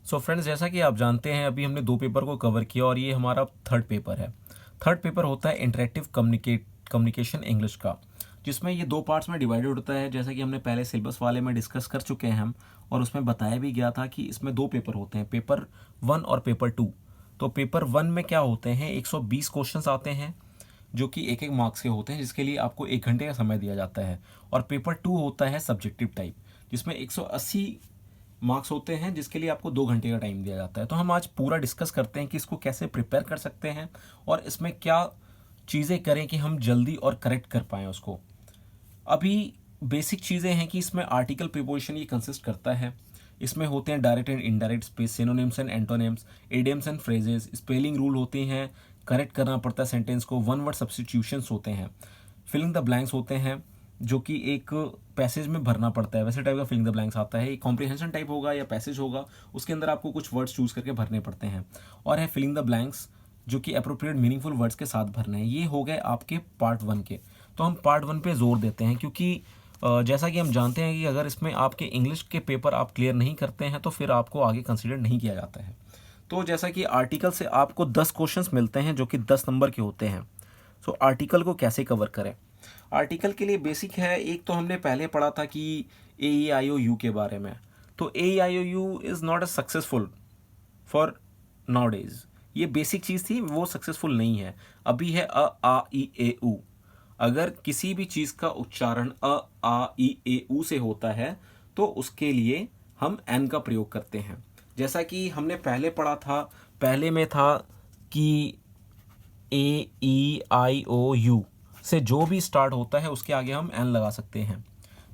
So friends, जैसा कि आप जानते हैं अभी हमने 2 पेपर को कवर किया और ये हमारा थर्ड पेपर है। थर्ड पेपर होता है इंटरेक्टिव कम्युनिकेशन इंग्लिश का, जिसमें ये 2 पार्ट्स में डिवाइडेड होता है। जैसा कि हमने पहले सिलेबस वाले में डिस्कस कर चुके हैं हम, और उसमें बताया भी गया था कि इसमें 2 पेपर होते हैं, पेपर 1 और पेपर 2। तो पेपर 1 में क्या होते हैं, 120 क्वेश्चंस आते हैं जो कि 1-1 मार्क्स के होते हैं, जिसके लिए आपको 1 घंटे का समय दिया जाता है। और पेपर 2 होता है सब्जेक्टिव टाइप, जिसमें 180 मार्क्स होते हैं, जिसके लिए आपको 2 घंटे का टाइम दिया जाता है। तो हम आज पूरा डिस्कस करते हैं कि इसको कैसे प्रिपेयर कर सकते हैं और इसमें क्या चीज़ें करें कि हम जल्दी और करेक्ट कर पाएँ उसको। अभी बेसिक चीज़ें हैं कि इसमें आर्टिकल प्रीपोजिशन ये कंसिस्ट करता है। इसमें होते हैं direct and indirect space, synonyms and antonyms, idioms and phrases, spelling rule होती हैं, करेक्ट करना पड़ता है सेंटेंस को, वन वर्ड सब्स्टिट्यूशंस होते हैं, फिलिंग द ब्लैंक्स होते हैं जो कि एक पैसेज में भरना पड़ता है। वैसे टाइप का फिलिंग द ब्लैंक्स आता है, एक कॉम्प्रिहेंशन टाइप होगा या पैसेज होगा, उसके अंदर आपको कुछ वर्ड्स चूज करके भरने पड़ते हैं। और है फिलिंग द ब्लैंक्स जो कि अप्रोप्रिएट मीनिंगफुल वर्ड्स के साथ भरने हैं। ये हो गए आपके पार्ट 1 के। तो हम पार्ट 1 पे जोर देते हैं क्योंकि जैसा कि हम जानते हैं कि अगर इसमें आपके इंग्लिश के पेपर आप क्लियर नहीं करते हैं तो फिर आपको आगे कंसिडर नहीं किया जाता है। तो जैसा कि आर्टिकल से आपको 10 क्वेश्चंस मिलते हैं जो कि 10 नंबर के होते हैं। सो आर्टिकल को कैसे कवर करें? आर्टिकल के लिए बेसिक है, एक तो हमने पहले पढ़ा था कि ए ई आई ओ यू के बारे में। तो A E I O U is not a successful for nowadays. ये बेसिक चीज़ थी, वो सक्सेसफुल नहीं है। अभी है अ आ ई ए उ। अगर किसी भी चीज़ का उच्चारण अ आ ई ए उ से होता है तो उसके लिए हम एन का प्रयोग करते हैं। जैसा कि हमने पहले पढ़ा था, पहले में था कि ए ई आई ओ यू से जो भी स्टार्ट होता है उसके आगे हम एन लगा सकते हैं,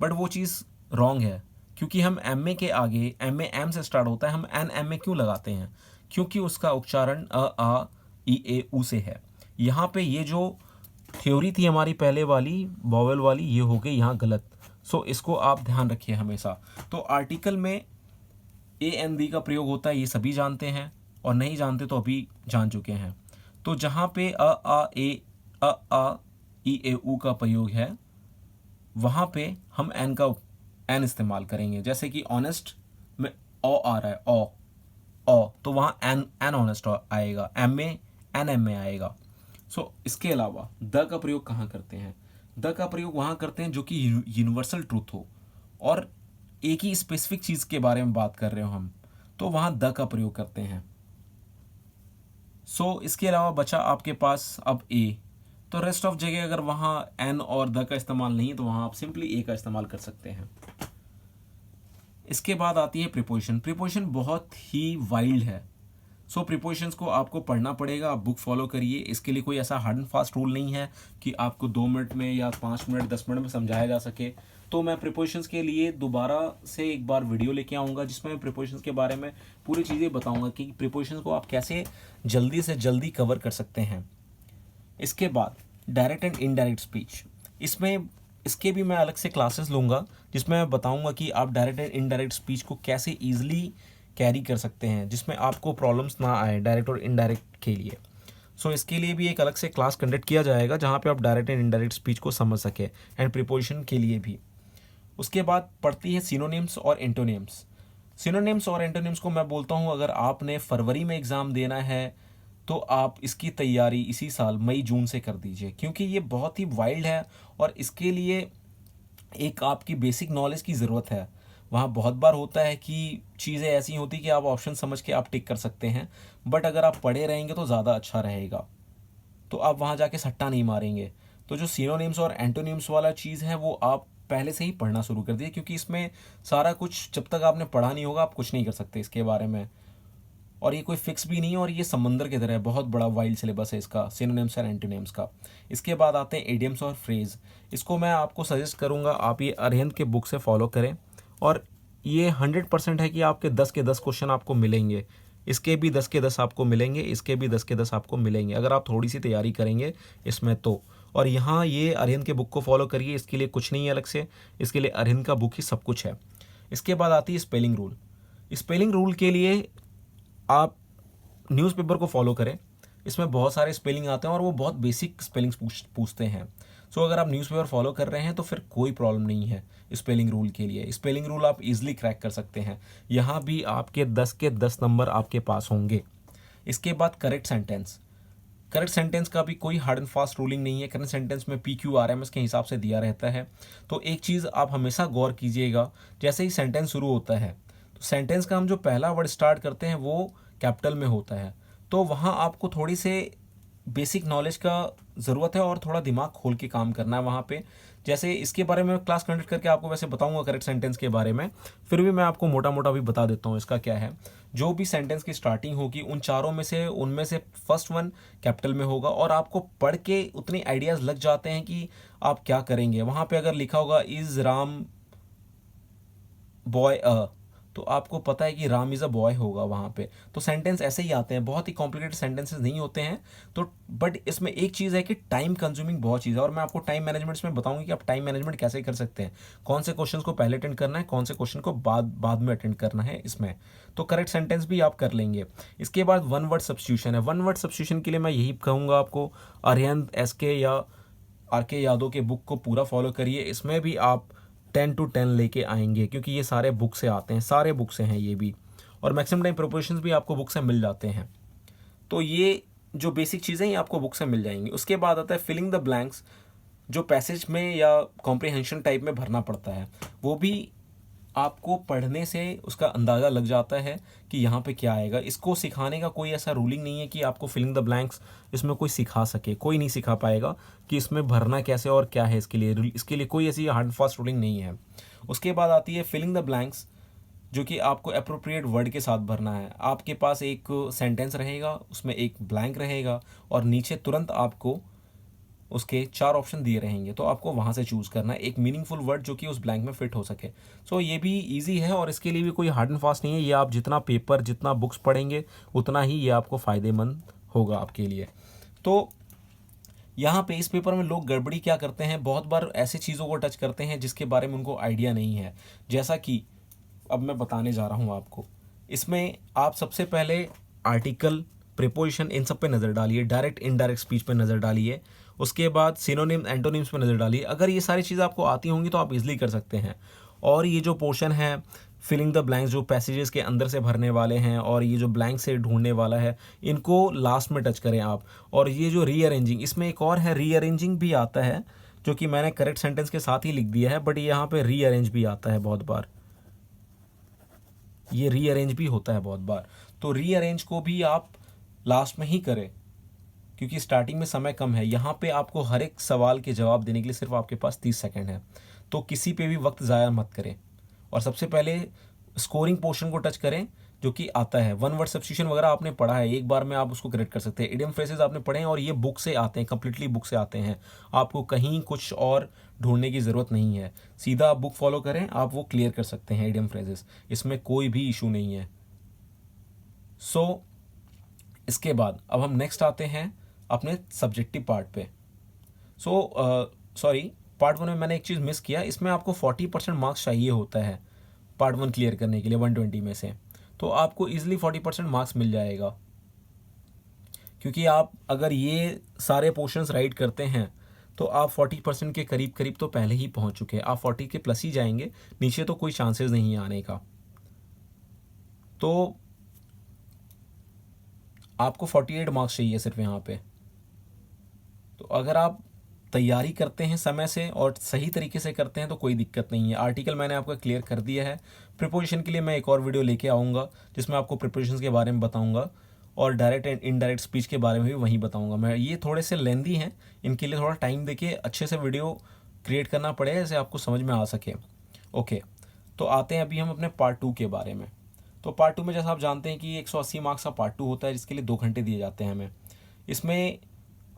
बट वो चीज़ रॉन्ग है क्योंकि हम एम ए के आगे, एम ए एम से स्टार्ट होता है, हम एन एम ए क्यों लगाते हैं? क्योंकि उसका उच्चारण अ आ ई ए उ से है। यहाँ पे ये जो थ्योरी थी हमारी पहले वाली वॉवेल वाली, ये हो गई यहाँ गलत। सो इसको आप ध्यान रखिए हमेशा। तो आर्टिकल में ए एन दी का प्रयोग होता है, ये सभी जानते हैं, और नहीं जानते तो अभी जान चुके हैं। तो जहाँ पे अ आ ई ए उ का प्रयोग है वहाँ पे हम एन का एन इस्तेमाल करेंगे। जैसे कि ऑनेस्ट में ओ आ रहा है, ओ तो वहाँ एन एन ऑनेस्ट आएगा, एम में एन एम में आएगा। सो इसके अलावा द का प्रयोग कहाँ करते हैं? द का प्रयोग वहाँ करते हैं जो कि यूनिवर्सल ट्रूथ हो और एक ही स्पेसिफिक चीज़ के बारे में बात कर रहे हो हम, तो वहाँ द का प्रयोग करते हैं। सो इसके अलावा बचा आपके पास अब ए। तो रेस्ट ऑफ जगह अगर वहाँ एन और द का इस्तेमाल नहीं है तो वहाँ आप सिंपली ए का इस्तेमाल कर सकते हैं। इसके बाद आती है प्रीपोजिशन। प्रीपोजिशन बहुत ही वाइल्ड है। सो प्रीपोजिशंस को आपको पढ़ना पड़ेगा, आप बुक फॉलो करिए। इसके लिए कोई ऐसा हार्ड एंड फास्ट रूल नहीं है कि आपको 2 मिनट में या 5 मिनट 10 मिनट में समझाया जा सके। तो मैं प्रीपोजिशंस के लिए दोबारा से एक बार वीडियो लेके आऊँगा जिसमें मैं प्रीपोजिशंस के बारे में पूरी चीज़ें बताऊँगा कि प्रीपोजिशंस को आप कैसे जल्दी से जल्दी कवर कर सकते हैं। इसके बाद डायरेक्ट एंड इनडायरेक्ट स्पीच, इसमें इसके भी मैं अलग से क्लासेस लूँगा जिसमें मैं बताऊँगा कि आप डायरेक्ट एंड इनडायरेक्ट स्पीच को कैसे ईजिली कैरी कर सकते हैं जिसमें आपको प्रॉब्लम्स ना आए डायरेक्ट और इनडायरेक्ट के लिए। सो इसके लिए भी एक अलग से क्लास कंडक्ट किया जाएगा जहाँ पे आप डायरेक्ट एंड इनडायरेक्ट स्पीच को समझ सके, एंड प्रीपोजिशन के लिए भी। उसके बाद पढ़ती है सिनोनिम्स और एंटोनिम्स। सिनोनिम्स और एंटोनिम्स को मैं बोलता हूँ अगर आपने फरवरी में एग्ज़ाम देना है तो आप इसकी तैयारी इसी साल मई जून से कर दीजिए, क्योंकि ये बहुत ही वाइल्ड है और इसके लिए एक आपकी बेसिक नॉलेज की ज़रूरत है। वहाँ बहुत बार होता है कि चीज़ें ऐसी होती कि आप ऑप्शन समझ के आप टिक कर सकते हैं, बट अगर आप पढ़े रहेंगे तो ज़्यादा अच्छा रहेगा, तो आप वहाँ जाके सट्टा नहीं मारेंगे। तो जो सिनोनिम्स और एंटोनिम्स वाला चीज़ है वो आप पहले से ही पढ़ना शुरू कर दिए, क्योंकि इसमें सारा कुछ जब तक आपने पढ़ा नहीं होगा आप कुछ नहीं कर सकते इसके बारे में, और ये कोई फिक्स भी नहीं है और ये समंदर की तरह है, बहुत बड़ा वाइल्ड सिलेबस है इसका, सिनोनिम्स और एंटोनिम्स का। इसके बाद आते हैं इडियम्स और फ्रेज। इसको मैं आपको सजेस्ट करूँगा आप ये अरिहंत के बुक से फॉलो करें, और ये 100% है कि आपके 10 के 10 क्वेश्चन आपको मिलेंगे। इसके भी 10 के 10 आपको मिलेंगे, इसके भी 10 के 10 आपको मिलेंगे अगर आप थोड़ी सी तैयारी करेंगे इसमें तो। और यहाँ ये अरिहंत के बुक को फॉलो करिए, इसके लिए कुछ नहीं है अलग से, इसके लिए अरिहंत का बुक ही सब कुछ है। इसके बाद आती है स्पेलिंग रूल। स्पेलिंग रूल के लिए आप न्यूज़पेपर को फॉलो करें, इसमें बहुत सारे स्पेलिंग आते हैं और वो बहुत बेसिक स्पेलिंग्स पूछते हैं। सो अगर आप न्यूज़पेपर फॉलो कर रहे हैं तो फिर कोई प्रॉब्लम नहीं है स्पेलिंग रूल के लिए। स्पेलिंग रूल आप इजीली क्रैक कर सकते हैं, यहाँ भी आपके 10 के 10 नंबर आपके पास होंगे। इसके बाद करेक्ट सेंटेंस। करेक्ट सेंटेंस का भी कोई हार्ड एंड फास्ट रूलिंग नहीं है। करेक्ट सेंटेंस में PQRMS के हिसाब से दिया रहता है। तो एक चीज़ आप हमेशा गौर कीजिएगा, जैसे ही सेंटेंस शुरू होता है तो सेंटेंस का हम जो पहला वर्ड स्टार्ट करते हैं वो कैपिटल में होता है। तो वहाँ आपको थोड़ी से बेसिक नॉलेज का ज़रूरत है और थोड़ा दिमाग खोल के काम करना है वहाँ पे। जैसे इसके बारे में क्लास कंडक्ट करके आपको वैसे बताऊंगा करेक्ट सेंटेंस के बारे में, फिर भी मैं आपको मोटा मोटा भी बता देता हूँ इसका क्या है। जो भी सेंटेंस की स्टार्टिंग होगी उन चारों में से उनमें से फर्स्ट वन कैपिटल में होगा और आपको पढ़ के उतनी आइडियाज़ लग जाते हैं कि आप क्या करेंगे। वहाँ पे अगर लिखा होगा इज़ राम बॉय तो आपको पता है कि राम इज़ अ बॉय होगा वहाँ पे। तो सेंटेंस ऐसे ही आते हैं, बहुत ही कॉम्प्लिकेटेड सेंटेंसेस नहीं होते हैं। तो बट इसमें एक चीज़ है कि टाइम कंज्यूमिंग बहुत चीज़ है, और मैं आपको टाइम मैनेजमेंट में बताऊंगी कि आप टाइम मैनेजमेंट कैसे कर सकते हैं, कौन से क्वेश्चन को पहले अटेंड करना है, कौन से क्वेश्चन को बाद में अटेंड करना है इसमें। तो करेक्ट सेंटेंस भी आप कर लेंगे। इसके बाद वन वर्ड सब्स्टिट्यूशन है। वन वर्ड सब्स्टिट्यूशन के लिए मैं यही कहूँगा आपको, अरिहंत SK या RK यादव के बुक को पूरा फॉलो करिए। इसमें भी आप 10 to 10 लेके आएंगे, क्योंकि ये सारे बुक से आते हैं, सारे बुक से हैं ये भी, और मैक्सिमम टाइम प्रिपरेशंस भी आपको बुक से मिल जाते हैं। तो ये जो बेसिक चीज़ें ये आपको बुक से मिल जाएंगी। उसके बाद आता है फिलिंग द ब्लैंक्स, जो पैसेज में या कॉम्प्रिहेंशन टाइप में भरना पड़ता है। वो भी आपको पढ़ने से उसका अंदाज़ा लग जाता है कि यहाँ पे क्या आएगा। इसको सिखाने का कोई ऐसा रूलिंग नहीं है कि आपको फिलिंग द ब्लैंक्स इसमें कोई सिखा सके, कोई नहीं सिखा पाएगा कि इसमें भरना कैसे और क्या है। इसके लिए कोई ऐसी हार्ड फास्ट रूलिंग नहीं है। उसके बाद आती है फिलिंग द ब्लैंक्स, जो कि आपको अप्रोप्रिएट वर्ड के साथ भरना है। आपके पास एक सेंटेंस रहेगा, उसमें एक ब्लैंक रहेगा और नीचे तुरंत आपको उसके 4 ऑप्शन दिए रहेंगे, तो आपको वहाँ से चूज़ करना है एक मीनिंगफुल वर्ड जो कि उस ब्लैंक में फिट हो सके। सो ये भी इजी है और इसके लिए भी कोई हार्ड एंड फास्ट नहीं है। ये आप जितना पेपर जितना बुक्स पढ़ेंगे उतना ही ये आपको फ़ायदेमंद होगा आपके लिए। तो यहाँ पे इस पेपर में लोग गड़बड़ी क्या करते हैं, बहुत बार ऐसी चीज़ों को टच करते हैं जिसके बारे में उनको आइडिया नहीं है। जैसा कि अब मैं बताने जा रहा हूँ आपको। इसमें आप सबसे पहले आर्टिकल, प्रीपोजिशन, इन सब पे नज़र डालिए। डायरेक्ट इनडायरेक्ट स्पीच पे नज़र डालिए। उसके बाद सिनोनिम एंटोनिम्स पे नज़र डालिए। अगर ये सारी चीज़ें आपको आती होंगी तो आप इजीली कर सकते हैं। और ये जो पोर्शन है फिलिंग द ब्लैंक्स, जो पैसेजेस के अंदर से भरने वाले हैं और ये जो ब्लैंक से ढूंढने वाला है, इनको लास्ट में टच करें आप। और ये जो रीअरेंजिंग, इसमें एक और है रीअरेंजिंग भी आता है, जो कि मैंने करेक्ट सेंटेंस के साथ ही लिख दिया है, बट यहाँ पे रीअरेंज भी आता है बहुत बार, ये रीअरेंज भी होता है बहुत बार। तो रीअरेंज को भी आप लास्ट में ही करें, क्योंकि स्टार्टिंग में समय कम है। यहाँ पे आपको हर एक सवाल के जवाब देने के लिए सिर्फ आपके पास 30 सेकंड है, तो किसी पे भी वक्त ज़ाया मत करें। और सबसे पहले स्कोरिंग पोर्शन को टच करें, जो कि आता है वन वर्ड सब्स्टिट्यूशन वगैरह आपने पढ़ा है, एक बार में आप उसको करेक्ट कर सकते हैं। इडियम फ्रेजेस आपने पढ़े हैं और ये बुक से आते हैं, कंप्लीटली बुक से आते हैं, आपको कहीं कुछ और ढूंढने की ज़रूरत नहीं है। सीधा आप बुक फॉलो करें, आप वो क्लियर कर सकते हैं इडियम फ्रेजेस, इसमें कोई भी इशू नहीं है। सो इसके बाद अब हम नेक्स्ट आते हैं अपने सब्जेक्टिव पार्ट पे। सॉरी, पार्ट 1 में मैंने एक चीज़ मिस किया। इसमें आपको 40% मार्क्स चाहिए होता है पार्ट 1 क्लियर करने के लिए 120 में से। तो आपको ईजिली 40% मार्क्स मिल जाएगा, क्योंकि आप अगर ये सारे पोर्शंस राइट करते हैं तो आप 40% के करीब करीब तो पहले ही पहुंच चुके हैं। आप 40 के प्लस ही जाएंगे, नीचे तो कोई चांसेस नहीं है आने का। तो आपको 48 मार्क्स चाहिए सिर्फ यहाँ पे। तो अगर आप तैयारी करते हैं समय से और सही तरीके से करते हैं तो कोई दिक्कत नहीं है। आर्टिकल मैंने आपका क्लियर कर दिया है। प्रिपोजिशन के लिए मैं एक और वीडियो लेके आऊँगा जिसमें आपको प्रिपोजिशन के बारे में बताऊँगा और डायरेक्ट एंड इनडायरेक्ट स्पीच के बारे में भी वहीं बताऊँगा मैं। ये थोड़े से लेंदी हैं, इनके लिए थोड़ा टाइम देके अच्छे से वीडियो क्रिएट करना पड़ेगा जैसे आपको समझ में आ सके। ओके, तो आते हैं अभी हम अपने पार्ट 2 के बारे में। तो पार्ट 2 में जैसा आप जानते हैं कि 180 मार्क्स का पार्ट 2 होता है, जिसके लिए 2 घंटे दिए जाते हैं हमें। इसमें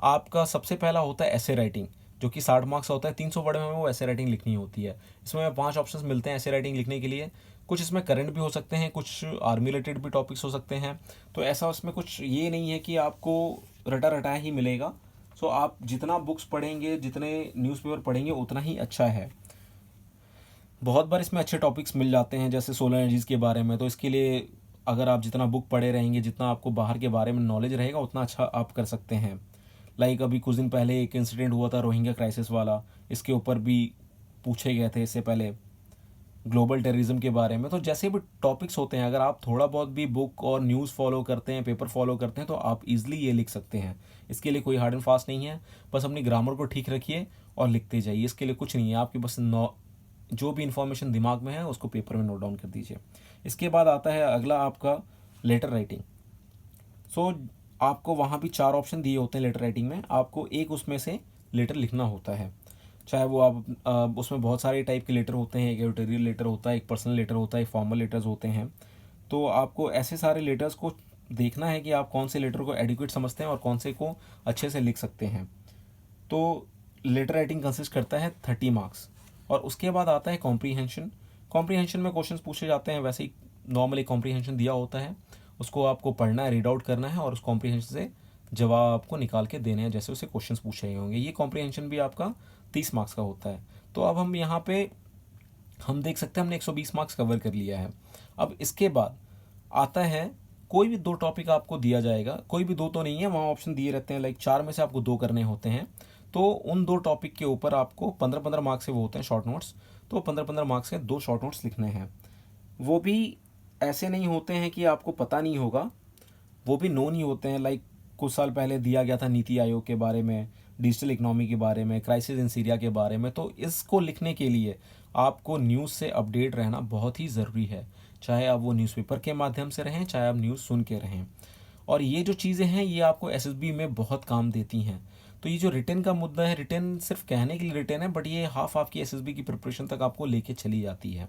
आपका सबसे पहला होता है ऐसे राइटिंग, जो कि 60 मार्क्स होता है। 300 वर्ड में हमें वो ऐसे राइटिंग लिखनी होती है। इसमें 5 ऑप्शंस मिलते हैं ऐसे राइटिंग लिखने के लिए। कुछ इसमें करंट भी हो सकते हैं, कुछ आर्मी रिलेटेड भी टॉपिक्स हो सकते हैं। तो ऐसा उसमें कुछ ये नहीं है कि आपको रटा रटाया ही मिलेगा। सो आप जितना बुक्स पढ़ेंगे, जितने न्यूज़पेपर पढ़ेंगे उतना ही अच्छा है। बहुत बार इसमें अच्छे टॉपिक्स मिल जाते हैं जैसे सोलर एनर्जीज़ के बारे में। तो इसके लिए अगर आप जितना बुक पढ़े रहेंगे, जितना आपको बाहर के बारे में नॉलेज रहेगा, उतना अच्छा आप कर सकते हैं। लाइक अभी कुछ दिन पहले एक इंसिडेंट हुआ था रोहिंग्या क्राइसिस वाला, इसके ऊपर भी पूछे गए थे इससे पहले ग्लोबल टेररिज्म के बारे में। तो जैसे भी टॉपिक्स होते हैं, अगर आप थोड़ा बहुत भी बुक और न्यूज़ फॉलो करते हैं, पेपर फॉलो करते हैं, तो आप इजीली ये लिख सकते हैं। इसके लिए कोई हार्ड एंड फास्ट नहीं है, बस अपनी ग्रामर को ठीक रखिए और लिखते जाइए। इसके लिए कुछ नहीं है, आपके बस जो भी इंफॉर्मेशन दिमाग में है उसको पेपर में नोट डाउन कर दीजिए। इसके बाद आता है अगला आपका लेटर राइटिंग। सो आपको वहाँ भी 4 ऑप्शन दिए होते हैं लेटर राइटिंग में, आपको एक उसमें से लेटर लिखना होता है। चाहे वो आप उसमें बहुत सारे टाइप के लेटर होते हैं, एक एडिटोरियल लेटर होता है, एक पर्सनल लेटर होता है, एक फॉर्मल लेटर्स होते हैं। तो आपको ऐसे सारे लेटर्स को देखना है कि आप कौन से लेटर को एडिक्वेट समझते हैं और कौन से को अच्छे से लिख सकते हैं। तो लेटर राइटिंग कंसिस्ट करता है 30 मार्क्स। और उसके बाद आता है कॉम्प्रीहेंशन। कॉम्प्रीहेंशन में क्वेश्चंस पूछे जाते हैं, वैसे ही नॉर्मली कॉम्प्रीहेंशन दिया होता है, उसको आपको पढ़ना है, रीड आउट करना है और उस कॉम्प्रीहेंशन से जवाब आपको निकाल के देने हैं जैसे उसे क्वेश्चंस पूछे गए होंगे। ये कॉम्प्रीहेंशन भी आपका 30 मार्क्स का होता है। तो अब हम यहाँ पे हम देख सकते हैं हमने 120 मार्क्स कवर कर लिया है। अब इसके बाद आता है कोई भी 2 टॉपिक आपको दिया जाएगा, कोई भी 2 तो नहीं है, वहाँ ऑप्शन दिए रहते हैं, लाइक 4 में से आपको 2 करने होते हैं। तो उन 2 टॉपिक के ऊपर आपको 15-15 मार्क्स से वो होते हैं शॉर्ट नोट्स। तो 15-15 मार्क्स के 2 शॉर्ट नोट्स लिखने हैं। वो भी ऐसे नहीं होते हैं कि आपको पता नहीं होगा, वो भी नोन ही होते हैं। लाइक कुछ साल पहले दिया गया था नीति आयोग के बारे में, डिजिटल इकोनॉमी के बारे में, क्राइसिस इन सीरिया के बारे में। तो इसको लिखने के लिए आपको न्यूज़ से अपडेट रहना बहुत ही ज़रूरी है, चाहे आप वो न्यूज़पेपर के माध्यम से रहें, चाहे आप न्यूज़ सुन के रहें। और ये जो चीज़ें हैं ये आपको एसएसबी में बहुत काम देती हैं। तो ये जो रिटन का मुद्दा है, रिटन सिर्फ कहने के लिए रिटन है, बट ये हाफ आपकी एसएसबी की प्रिपरेशन तक आपको लेके चली जाती है।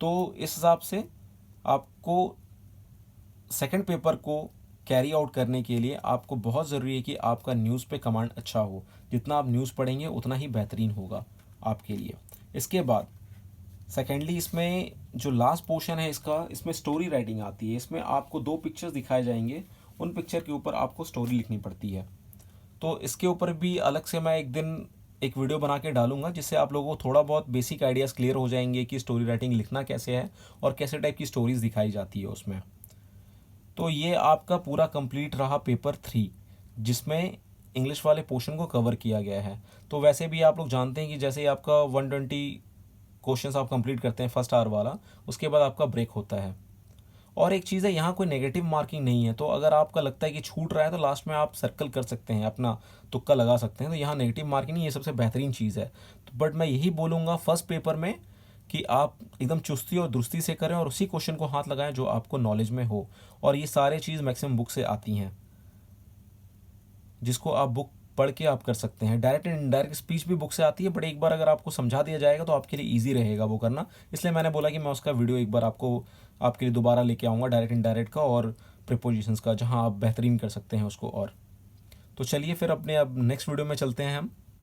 तो इस हिसाब से आपको सेकंड पेपर को कैरी आउट करने के लिए आपको बहुत ज़रूरी है कि आपका न्यूज़ पे कमांड अच्छा हो। जितना आप न्यूज़ पढ़ेंगे उतना ही बेहतरीन होगा आपके लिए। इसके बाद सेकेंडली इसमें जो लास्ट पोर्शन है इसका, इसमें स्टोरी राइटिंग आती है। इसमें आपको 2 पिक्चर्स दिखाए जाएंगे, उन पिक्चर के ऊपर आपको स्टोरी लिखनी पड़ती है। तो इसके ऊपर भी अलग से मैं एक दिन एक वीडियो बना के डालूंगा, जिससे आप लोगों को थोड़ा बहुत बेसिक आइडियाज़ क्लियर हो जाएंगे कि स्टोरी राइटिंग लिखना कैसे है और कैसे टाइप की स्टोरीज दिखाई जाती है उसमें। तो ये आपका पूरा कंप्लीट रहा पेपर 3, जिसमें इंग्लिश वाले पोर्शन को कवर किया गया है। तो वैसे भी आप लोग जानते हैं कि जैसे ही आपका 120 क्वेश्चंस आप कंप्लीट करते हैं फर्स्ट आवर वाला, उसके बाद आपका ब्रेक होता है। और एक चीज़ है, यहाँ कोई नेगेटिव मार्किंग नहीं है। तो अगर आपका लगता है कि छूट रहा है तो लास्ट में आप सर्कल कर सकते हैं, अपना तुक्का लगा सकते हैं। तो यहाँ नेगेटिव मार्किंग नहीं, ये सबसे बेहतरीन चीज़ है। तो बट मैं यही बोलूँगा फर्स्ट पेपर में कि आप एकदम चुस्ती और दुरुस्ती से करें और उसी क्वेश्चन को हाथ लगाएं जो आपको नॉलेज में हो। और ये सारे चीज़ मैक्सिमम बुक से आती हैं, जिसको आप बुक पढ़ के आप कर सकते हैं। डायरेक्ट एंड इनडायरेक्ट स्पीच भी बुक से आती है, बट एक बार अगर आपको समझा दिया जाएगा तो आपके लिए ईजी रहेगा वो करना। इसलिए मैंने बोला कि मैं उसका वीडियो एक बार आपके लिए दोबारा लेके आऊँगा, डायरेक्ट इनडायरेक्ट का और प्रीपोजिशंस का, जहाँ आप बेहतरीन कर सकते हैं उसको। और तो चलिए फिर अपने अब नेक्स्ट वीडियो में चलते हैं हम।